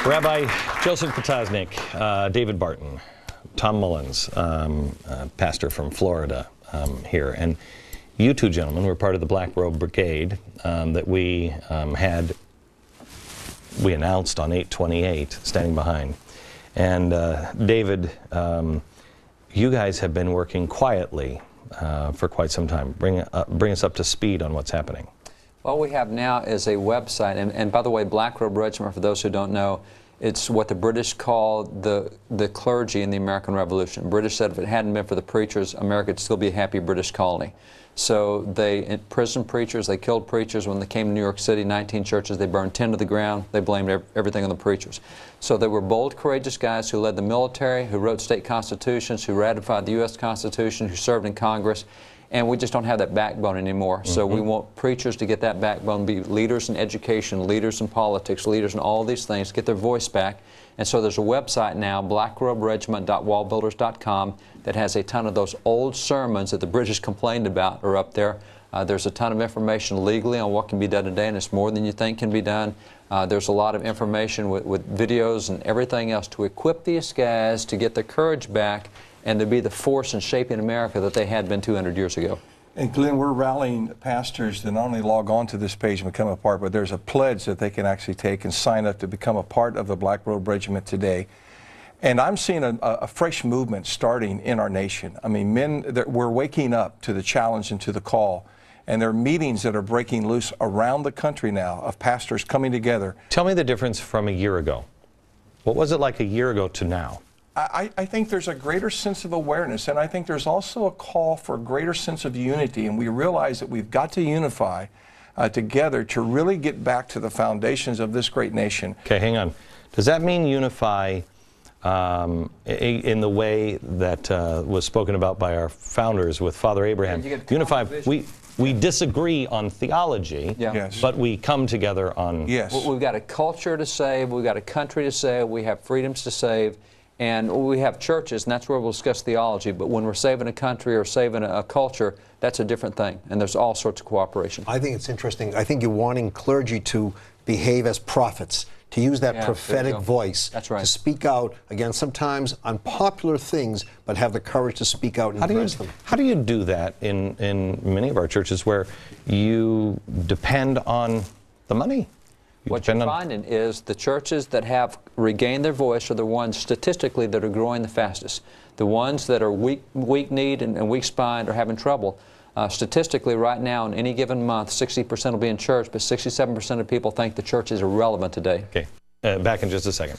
Rabbi Joseph Potasnik, David Barton, Tom Mullins, pastor from Florida here, and you two gentlemen were part of the Black Robe Brigade that we announced on 8/28, standing behind. And David, you guys have been working quietly for quite some time. Bring us up to speed on what's happening. What we have now is a website, and by the way, Black Robe Regiment, for those who don't know, it's what the British called the clergy in the American Revolution. British said if it hadn't been for the preachers, America would still be a happy British colony. So they imprisoned preachers, they killed preachers. When they came to New York City, 19 churches, they burned 10 to the ground. They blamed everything on the preachers. So they were bold, courageous guys who led the military, who wrote state constitutions, who ratified the U.S. Constitution, who served in Congress. And we just don't have that backbone anymore. So we want preachers to get that backbone, be leaders in education, leaders in politics, leaders in all these things, get their voice back. And so there's a website now, blackroberegiment.wallbuilders.com, that has a ton of those old sermons that the British complained about are up there. There's a ton of information legally on what can be done today, and it's more than you think can be done. There's a lot of information with videos and everything else to equip these guys to get their courage back and to be the force in shaping America that they had been 200 years ago. And Glenn, we're rallying pastors to not only log on to this page and become a part, but there's a pledge that they can actually take and sign up to become a part of the Black Robe Regiment today. And I'm seeing a fresh movement starting in our nation. I mean, we're waking up to the challenge and to the call. And there are meetings that are breaking loose around the country now of pastors coming together. Tell me the difference from a year ago. What was it like a year ago to now? I think there's a greater sense of awareness, and I think there's also a call for a greater sense of unity, and we realize that we've got to unify together to really get back to the foundations of this great nation. Okay, hang on. Does that mean unify in the way that was spoken about by our founders with Father Abraham? Unify, we disagree on theology, Yes. but we come together on... Yes. We've got a culture to save, we've got a country to save, we have freedoms to save, and we have churches, and that's where we'll discuss theology. But when we're saving a country or saving a culture, that's a different thing, and there's all sorts of cooperation. I think it's interesting. I think you're wanting clergy to behave as prophets, to use that prophetic voice, that's right, to speak out against sometimes unpopular things, but have the courage to speak out and address them. How do you do that in many of our churches where you depend on the money? What you're finding is the churches that have regained their voice are the ones statistically that are growing the fastest. The ones that are weak-kneed and weak-spined are having trouble. Statistically, right now, in any given month, 60% will be in church, but 67% of people think the church is irrelevant today. Okay, back in just a second.